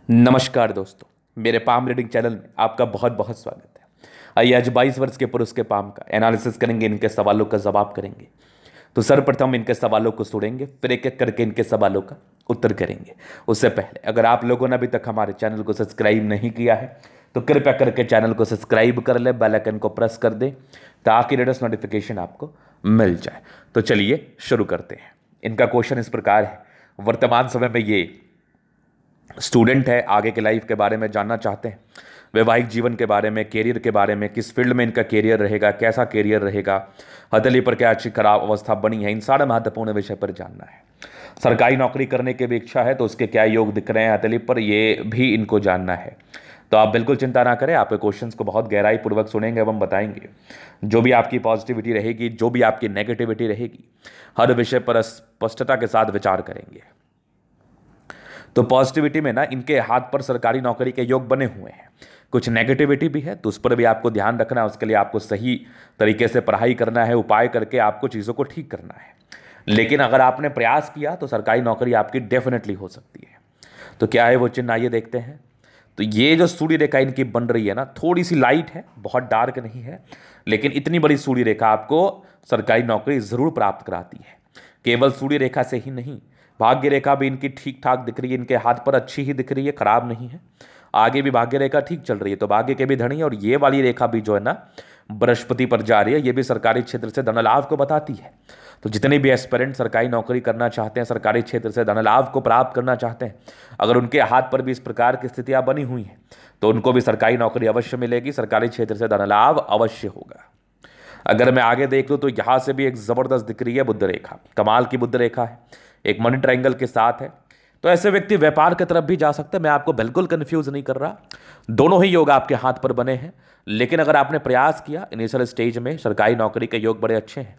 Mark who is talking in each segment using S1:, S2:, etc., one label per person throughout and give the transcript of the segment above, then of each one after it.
S1: नमस्कार दोस्तों, मेरे पाम रीडिंग चैनल में आपका बहुत बहुत स्वागत है। आइए आज 22 वर्ष के पुरुष के पाम का एनालिसिस करेंगे, इनके सवालों का जवाब करेंगे। तो सर्वप्रथम इनके सवालों को सुनेंगे, फिर एक एक करके इनके सवालों का उत्तर करेंगे। उससे पहले अगर आप लोगों ने अभी तक हमारे चैनल को सब्सक्राइब नहीं किया है तो कृपया करके चैनल को सब्सक्राइब कर ले, बेल आइकन को प्रेस कर दें ताकि लेटेस्ट नोटिफिकेशन आपको मिल जाए। तो चलिए शुरू करते हैं। इनका क्वेश्चन इस प्रकार है, वर्तमान समय में ये स्टूडेंट है, आगे के लाइफ के बारे में जानना चाहते हैं, वैवाहिक जीवन के बारे में, कैरियर के बारे में, किस फील्ड में इनका कैरियर रहेगा, कैसा कैरियर रहेगा, हथेली पर क्या अच्छी खराब अवस्था बनी है, इन सारे महत्वपूर्ण विषय पर जानना है। सरकारी नौकरी करने की भी इच्छा है तो उसके क्या योग दिख रहे हैं हथेली पर, ये भी इनको जानना है। तो आप बिल्कुल चिंता ना करें, आपके क्वेश्चंस को बहुत गहराई पूर्वक सुनेंगे एवं बताएंगे। जो भी आपकी पॉजिटिविटी रहेगी, जो भी आपकी नेगेटिविटी रहेगी, हर विषय पर स्पष्टता के साथ विचार करेंगे। तो पॉजिटिविटी में ना इनके हाथ पर सरकारी नौकरी के योग बने हुए हैं, कुछ नेगेटिविटी भी है तो उस पर भी आपको ध्यान रखना है। उसके लिए आपको सही तरीके से पढ़ाई करना है, उपाय करके आपको चीज़ों को ठीक करना है। लेकिन अगर आपने प्रयास किया तो सरकारी नौकरी आपकी डेफिनेटली हो सकती है। तो क्या है वो चिन्ह, आइए देखते हैं। तो ये जो सूर्य रेखा इनकी बन रही है ना, थोड़ी सी लाइट है, बहुत डार्क नहीं है, लेकिन इतनी बड़ी सूर्य रेखा आपको सरकारी नौकरी जरूर प्राप्त कराती है। केवल सूर्य रेखा से ही नहीं, भाग्य रेखा भी इनकी ठीक ठाक दिख रही है, इनके हाथ पर अच्छी ही दिख रही है, खराब नहीं है। आगे भी भाग्य रेखा ठीक चल रही है, तो भाग्य के भी धनी है। और ये वाली रेखा भी जो है ना बृहस्पति पर जा रही है, ये भी सरकारी क्षेत्र से धन लाभ को बताती है। तो जितने भी एस्पिरेंट सरकारी नौकरी करना चाहते हैं, सरकारी क्षेत्र से धन लाभ को प्राप्त करना चाहते हैं, अगर उनके हाथ पर भी इस प्रकार की स्थितियां बनी हुई हैं तो उनको भी सरकारी नौकरी अवश्य मिलेगी, सरकारी क्षेत्र से धन लाभ अवश्य होगा। अगर मैं आगे देख लूँ तो यहाँ से भी एक जबरदस्त दिख रही है बुध रेखा, कमाल की बुध रेखा है, एक मनी ट्रायंगल के साथ है। तो ऐसे व्यक्ति व्यापार की तरफ भी जा सकते हैं, मैं आपको बिल्कुल कंफ्यूज नहीं कर रहा। दोनों ही योग आपके हाथ पर बने हैं, लेकिन अगर आपने प्रयास किया, इनिशियल स्टेज में सरकारी नौकरी के योग बड़े अच्छे हैं,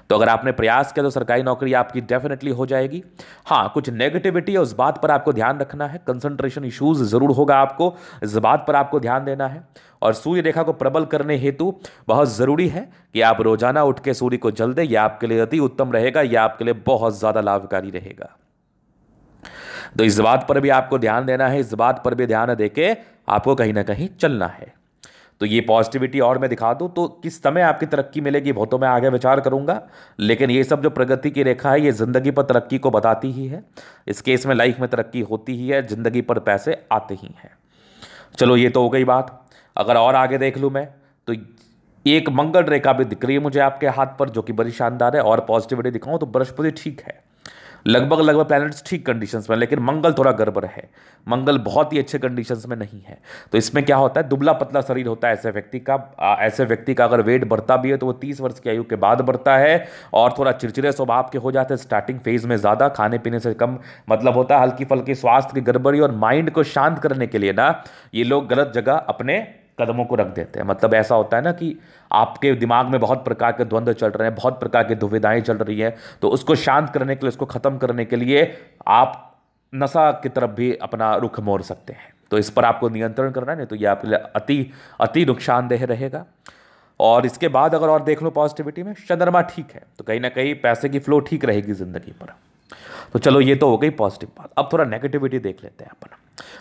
S1: तो अगर आपने प्रयास किया तो सरकारी नौकरी आपकी डेफिनेटली हो जाएगी। हाँ, कुछ नेगेटिविटी है, उस बात पर आपको ध्यान रखना है, कंसंट्रेशन इश्यूज जरूर होगा आपको, इस बात पर आपको ध्यान देना है। और सूर्य रेखा को प्रबल करने हेतु बहुत जरूरी है कि आप रोजाना उठ के सूर्य को जल दें, यह आपके लिए अति उत्तम रहेगा, यह आपके लिए बहुत ज्यादा लाभकारी रहेगा। तो इस बात पर भी आपको ध्यान देना है, इस बात पर भी ध्यान देके आपको कहीं ना कहीं चलना है। तो ये पॉजिटिविटी और मैं दिखा दूं तो किस समय आपकी तरक्की मिलेगी वो तो मैं आगे विचार करूंगा, लेकिन ये सब जो प्रगति की रेखा है ये जिंदगी पर तरक्की को बताती ही है। इस केस में लाइफ में तरक्की होती ही है, जिंदगी पर पैसे आते ही हैं। चलो ये तो हो गई बात। अगर और आगे देख लूं मैं तो एक मंगल रेखा भी दिख रही है मुझे आपके हाथ पर, जो कि बड़ी शानदार है। और पॉजिटिविटी दिखाऊं तो बृहस्पति ठीक है, लगभग प्लैनेट्स ठीक कंडीशंस में, लेकिन मंगल थोड़ा गड़बड़ है, मंगल बहुत ही अच्छे कंडीशंस में नहीं है। तो इसमें क्या होता है, दुबला पतला शरीर होता है ऐसे व्यक्ति का अगर वेट बढ़ता भी है तो वो 30 वर्ष की आयु के बाद बढ़ता है। और थोड़ा चिड़चिड़े स्वभाव के हो जाते हैं स्टार्टिंग फेज में, ज़्यादा खाने पीने से कम मतलब होता है, हल्की फल्की स्वास्थ्य की गड़बड़ी। और माइंड को शांत करने के लिए ना ये लोग गलत जगह अपने कदमों को रख देते हैं। मतलब ऐसा होता है ना कि आपके दिमाग में बहुत प्रकार के द्वंद्व चल रहे हैं, बहुत प्रकार की दुविधाएं चल रही हैं, तो उसको शांत करने के लिए, उसको खत्म करने के लिए आप नशा की तरफ भी अपना रुख मोड़ सकते हैं। तो इस पर आपको नियंत्रण करना है, नहीं तो ये आपके लिए अति अति नुकसानदेह रहेगा। और इसके बाद अगर और देख लो पॉजिटिविटी में, चंद्रमा ठीक है तो कहीं ना कहीं पैसे की फ्लो ठीक रहेगी जिंदगी पर। तो चलो ये तो हो गई पॉजिटिव बात। अब थोड़ा नेगेटिविटी देख लेते हैं अपन।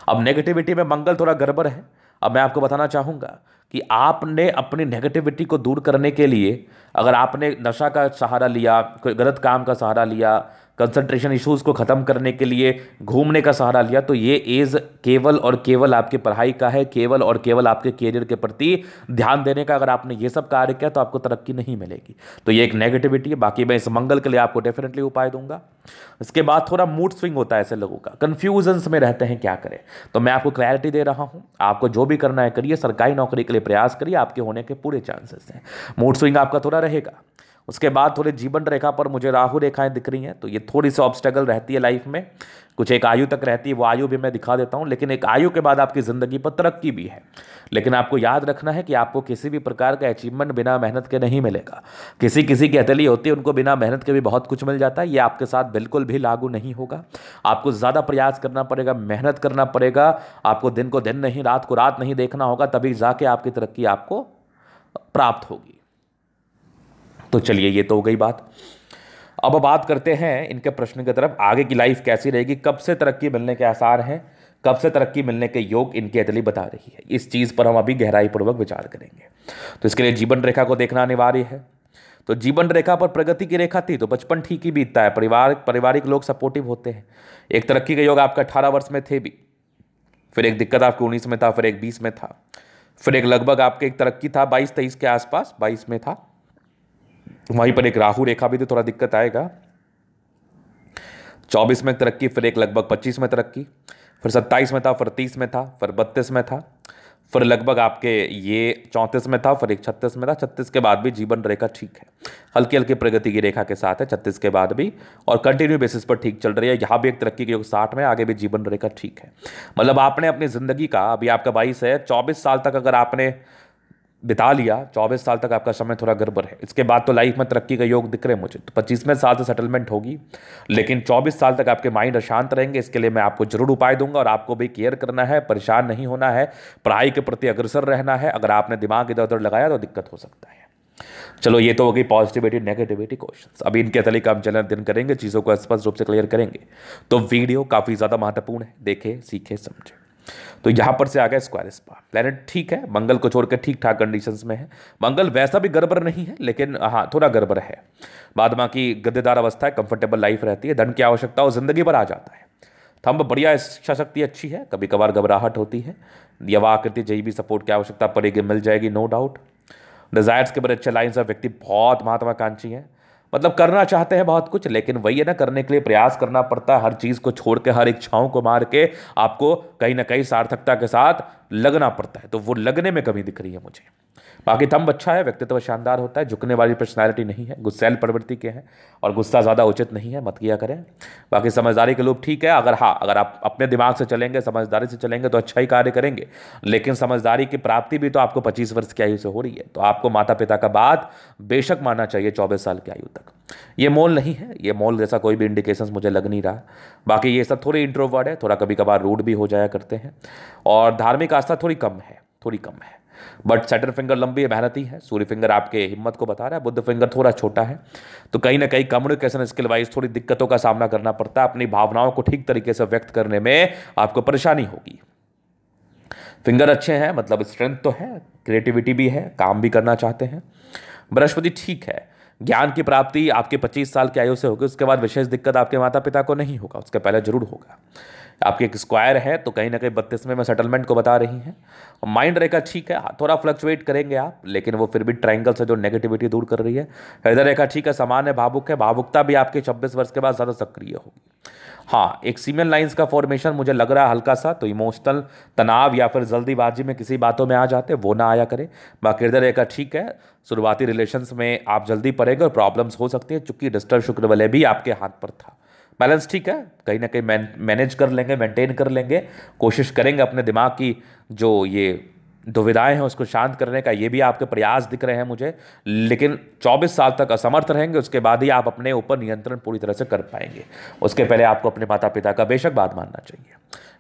S1: अब नेगेटिविटी में मंगल थोड़ा गड़बड़ है। अब मैं आपको बताना चाहूँगा कि आपने अपनी नेगेटिविटी को दूर करने के लिए अगर आपने नशा का सहारा लिया, कोई गलत काम का सहारा लिया, कंसंट्रेशन इश्यूज़ को ख़त्म करने के लिए घूमने का सहारा लिया, तो ये एज केवल और केवल आपकी पढ़ाई का है, केवल और केवल आपके कैरियर के प्रति ध्यान देने का। अगर आपने ये सब कार्य किया तो आपको तरक्की नहीं मिलेगी। तो ये एक नेगेटिविटी है। बाकी मैं इस मंगल के लिए आपको डेफिनेटली उपाय दूंगा। इसके बाद थोड़ा मूड स्विंग होता है ऐसे लोगों का, कन्फ्यूजन्स में रहते हैं क्या करें। तो मैं आपको क्लैरिटी दे रहा हूँ, आपको जो भी करना है करिए, सरकारी नौकरी के लिए प्रयास करिए, आपके होने के पूरे चांसेस हैं। मूड स्विंग आपका थोड़ा रहेगा। उसके बाद थोड़े जीवन रेखा पर मुझे राहु रेखाएं दिख रही हैं, तो ये थोड़ी सी ऑब्स्टेकल रहती है लाइफ में, कुछ एक आयु तक रहती है, वो आयु भी मैं दिखा देता हूं। लेकिन एक आयु के बाद आपकी ज़िंदगी पर तरक्की भी है। लेकिन आपको याद रखना है कि आपको किसी भी प्रकार का अचीवमेंट बिना मेहनत के नहीं मिलेगा। किसी किसी की हथेली होती है, उनको बिना मेहनत के भी बहुत कुछ मिल जाता है। ये आपके साथ बिल्कुल भी लागू नहीं होगा। आपको ज़्यादा प्रयास करना पड़ेगा, मेहनत करना पड़ेगा, आपको दिन को दिन नहीं, रात को रात नहीं देखना होगा, तभी जाके आपकी तरक्की आपको प्राप्त होगी। तो चलिए ये तो हो गई बात। अब बात करते हैं इनके प्रश्न की तरफ, आगे की लाइफ कैसी रहेगी, कब से तरक्की मिलने के आसार हैं, कब से तरक्की मिलने के योग इनकी अतली बता रही है। इस चीज़ पर हम अभी गहराई पूर्वक विचार करेंगे। तो इसके लिए जीवन रेखा को देखना अनिवार्य है। तो जीवन रेखा पर प्रगति की रेखा थी तो बचपन ठीक ही बीतता है, पारिवारिक लोग सपोर्टिव होते हैं। एक तरक्की का योग आपका 18 वर्ष में थे भी, फिर एक दिक्कत आपको 19 में था, फिर एक 20 में था, फिर एक लगभग आपके एक तरक्की था 22-23 के आसपास, 22 में था, वहीं पर एक राहु रेखा भी थी, थोड़ा दिक्कत आएगा। 24 में तरक्की, फिर एक लगभग 25 में तरक्की, फिर 27 में था, फिर 30 में था, फिर 32 में था, फिर लगभग आपके ये 34 में था, फिर एक 36 में था। 36 के बाद भी जीवन रेखा ठीक है, हल्की हल्की प्रगति की रेखा के साथ है 36 के बाद भी, और कंटिन्यू बेसिस पर ठीक चल रही है। यहाँ भी एक तरक्की के योग 60 में, आगे भी जीवन रेखा ठीक है। मतलब आपने अपनी जिंदगी का, अभी आपका 22 है, 24 साल तक अगर आपने बिता लिया, 24 साल तक आपका समय थोड़ा गड़बड़ है, इसके बाद तो लाइफ में तरक्की का योग दिख रहे हैं मुझे। तो 25वें साल से सेटलमेंट होगी, लेकिन 24 साल तक आपके माइंड अशांत रहेंगे। इसके लिए मैं आपको जरूर उपाय दूंगा, और आपको भी केयर करना है, परेशान नहीं होना है, पढ़ाई के प्रति अग्रसर रहना है। अगर आपने दिमाग इधर उधर लगाया तो दिक्कत हो सकता है। चलो, ये तो हो गई पॉजिटिविटी नेगेटिविटी क्वेश्चंस। अभी इनके तरीके का हम चलन दिन करेंगे, चीज़ों को स्पष्ट रूप से क्लियर करेंगे। तो वीडियो काफ़ी ज़्यादा महत्वपूर्ण है, देखें, सीखें, समझें। तो यहां पर से आ गया स्क्वायर स्पा प्लैनेट, ठीक है, मंगल को छोड़कर ठीक ठाक कंडीशंस में है। मंगल वैसा भी गड़बड़ नहीं है, लेकिन हाँ थोड़ा गड़बड़ है। बाद बाकी गद्देदार अवस्था है, कंफर्टेबल लाइफ रहती है, धन की आवश्यकता हो जिंदगी पर आ जाता है। थंब बढ़िया, इच्छा शक्ति अच्छी है, कभी कभार घबराहट होती है, यवा आकृति जही भी सपोर्ट की आवश्यकता पड़ेगी, मिल जाएगी, नो डाउट। डिजायर्स के बड़े अच्छे लाइन्स है, व्यक्ति बहुत महत्वाकांक्षी है, मतलब करना चाहते हैं बहुत कुछ, लेकिन वही है ना, करने के लिए प्रयास करना पड़ता है। हर चीज़ को छोड़ के, हर इच्छाओं को मार के आपको कहीं ना कहीं सार्थकता के साथ लगना पड़ता है, तो वो लगने में कमी दिख रही है मुझे। बाकी थंब अच्छा है, व्यक्तित्व शानदार होता है, झुकने वाली पर्सनैलिटी नहीं है, गुस्सैल प्रवृत्ति के हैं, और गुस्सा ज़्यादा उचित नहीं है, मत किया करें। बाकी समझदारी के लोग ठीक है, अगर आप अपने दिमाग से चलेंगे, समझदारी से चलेंगे तो अच्छा ही कार्य करेंगे। लेकिन समझदारी की प्राप्ति भी तो आपको 25 वर्ष की आयु से हो रही है, तो आपको माता पिता का बात बेशक मानना चाहिए 24 साल की आयु तक। ये मोल नहीं है, ये मोल जैसा कोई भी इंडिकेशंस मुझे लग नहीं रहा। बाकी ये सब थोड़े इंट्रोवर्ट है, थोड़ा कभी कभार रूड भी हो जाया करते हैं, और धार्मिक आस्था थोड़ी कम है, थोड़ी कम है। बट सैटर्न फिंगर लंबी है, मेहनती है, सूर्य फिंगर आपके हिम्मत को बता रहा है, बुध फिंगर थोड़ा छोटा है, तो कहीं ना कहीं कम्युनिकेशन स्किल वाइज थोड़ी दिक्कतों का सामना करना पड़ता है। अपनी भावनाओं को ठीक तरीके से व्यक्त करने में आपको परेशानी होगी। फिंगर अच्छे हैं, मतलब स्ट्रेंथ तो है, क्रिएटिविटी भी है, काम भी करना चाहते हैं। बृहस्पति ठीक है, ज्ञान की प्राप्ति आपके 25 साल की आयु से होगी, उसके बाद विशेष दिक्कत आपके माता पिता को नहीं होगा, उसके पहले जरूर होगा। आपके एक स्क्वायर है, तो कहीं ना कहीं 32वें में सेटलमेंट को बता रही है। माइंड रेखा ठीक है, थोड़ा फ्लक्चुएट करेंगे आप, लेकिन वो फिर भी ट्रायंगल से जो नेगेटिविटी दूर कर रही है। हृदय रेखा ठीक है, समान है, भावुक है, भावुकता भी आपके 26 वर्ष के बाद ज़्यादा सक्रिय होगी। हाँ, एक सीमेन लाइंस का फॉर्मेशन मुझे लग रहा है हल्का सा, तो इमोशनल तनाव या फिर जल्दीबाजी में किसी बातों में आ जाते, वो ना आया करें। बाकी हृदय रेखा ठीक है, शुरुआती रिलेशंस में आप जल्दी पड़ेंगे और प्रॉब्लम्स हो सकती है, चूंकि डिस्टर्ब शुक्र वाले भी आपके हाथ पर था। बैलेंस ठीक है, कहीं ना कहीं मैनेज कर लेंगे, मेंटेन कर लेंगे, कोशिश करेंगे अपने दिमाग की जो ये दुविधाएं हैं उसको शांत करने का, ये भी आपके प्रयास दिख रहे हैं मुझे। लेकिन 24 साल तक असमर्थ रहेंगे, उसके बाद ही आप अपने ऊपर नियंत्रण पूरी तरह से कर पाएंगे। उसके पहले आपको अपने माता पिता का बेशक बात मानना चाहिए।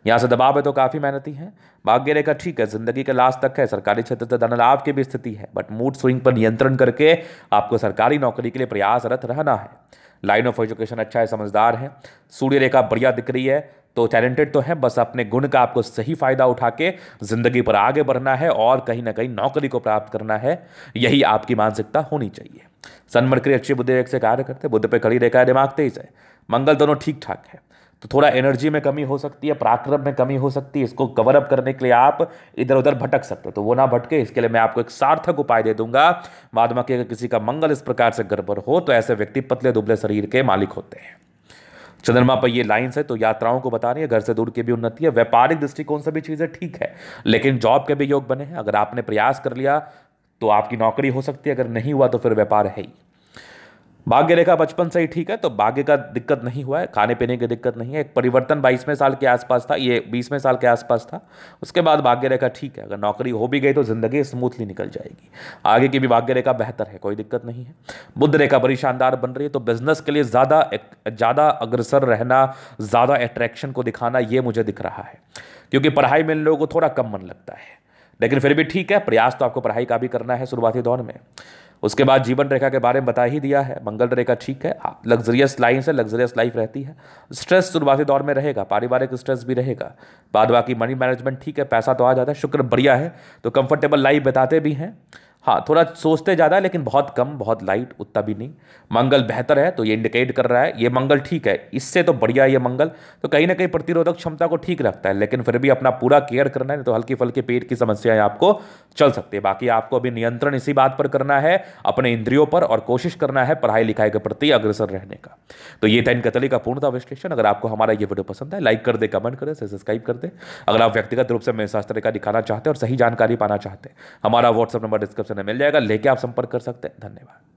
S1: यहाँ से दबाव है तो काफ़ी मेहनती है। भाग्य रेखा ठीक है, जिंदगी के लास्ट तक है, सरकारी क्षेत्र से धन लाभ की भी स्थिति है, बट मूड स्विंग पर नियंत्रण करके आपको सरकारी नौकरी के लिए प्रयासरत रहना है। लाइन ऑफ एजुकेशन अच्छा है, समझदार है। सूर्य रेखा बढ़िया दिख रही है, तो टैलेंटेड तो है, बस अपने गुण का आपको सही फायदा उठा के जिंदगी पर आगे बढ़ना है और कहीं ना कहीं नौकरी को प्राप्त करना है, यही आपकी मानसिकता होनी चाहिए। सन मरकरी अच्छी बुद्धि रेखा से कार्य करते हैं, बुद्ध पे खड़ी रेखा है, दिमाग तेज है, मंगल दोनों ठीक ठाक है, तो थोड़ा एनर्जी में कमी हो सकती है, पराक्रम में कमी हो सकती है। इसको कवर अप करने के लिए आप इधर उधर भटक सकते हो, तो वो ना भटके, इसके लिए मैं आपको एक सार्थक उपाय दे दूंगा। बाद में अगर किसी का मंगल इस प्रकार से गड़बड़ हो तो ऐसे व्यक्ति पतले दुबले शरीर के मालिक होते हैं। चंद्रमा पर ये लाइंस है, तो यात्राओं को बता रही है, घर से दूर की भी उन्नति है, व्यापारिक दृष्टिकोण से भी चीजें ठीक है, लेकिन जॉब के भी योग बने हैं। अगर आपने प्रयास कर लिया तो आपकी नौकरी हो सकती है, अगर नहीं हुआ तो फिर व्यापार है ही। भाग्य रेखा बचपन से ही ठीक है, तो भाग्य का दिक्कत नहीं हुआ है, खाने पीने की दिक्कत नहीं है। एक परिवर्तन 22वें साल के आसपास था, ये 20वें साल के आसपास था, उसके बाद भाग्य रेखा ठीक है। अगर नौकरी हो भी गई तो जिंदगी स्मूथली निकल जाएगी, आगे की भी भाग्य रेखा बेहतर है, कोई दिक्कत नहीं है। बुध रेखा बड़ी शानदार बन रही है, तो बिजनेस के लिए ज़्यादा अग्रसर रहना, ज़्यादा अट्रैक्शन को दिखाना, ये मुझे दिख रहा है, क्योंकि पढ़ाई में इन लोगों को थोड़ा कम मन लगता है। लेकिन फिर भी ठीक है, प्रयास तो आपको पढ़ाई का भी करना है शुरुआती दौर में। उसके बाद जीवन रेखा के बारे में बता ही दिया है, मंगल रेखा ठीक है, लग्जरियस लाइन से लग्जरियस लाइफ रहती है। स्ट्रेस शुरुआती दौर में रहेगा, पारिवारिक स्ट्रेस भी रहेगा। बाद बाकी मनी मैनेजमेंट ठीक है, पैसा तो आ जाता है, शुक्र बढ़िया है तो कंफर्टेबल लाइफ बताते भी हैं। हाँ, थोड़ा सोचते ज़्यादा लेकिन बहुत कम, बहुत लाइट, उतना भी नहीं। मंगल बेहतर है तो ये इंडिकेट कर रहा है, ये मंगल ठीक है, इससे तो बढ़िया ये मंगल तो कहीं ना कहीं प्रतिरोधक क्षमता को ठीक रखता है, लेकिन फिर भी अपना पूरा केयर करना है, नहीं तो हल्की फुल्की पेट की समस्याएं आपको चल सकती है। बाकी आपको अभी नियंत्रण इसी बात पर करना है, अपने इंद्रियों पर, और कोशिश करना है पढ़ाई लिखाई के प्रति अग्रसर रहने का। तो ये था इन कतली का पूर्णतः विश्लेषण। अगर आपको हमारा ये वीडियो पसंद है, लाइक कर दे, कमेंट करें, सब्सक्राइब कर दे। अगर आप व्यक्तिगत रूप से मेरे शास्त्र रेखा दिखाना चाहते हैं और सही जानकारी पाना चाहते हैं, हमारा व्हाट्सएप नंबर डिस्क्रिप्शन में मिल जाएगा, लेके आप संपर्क कर सकते हैं। धन्यवाद।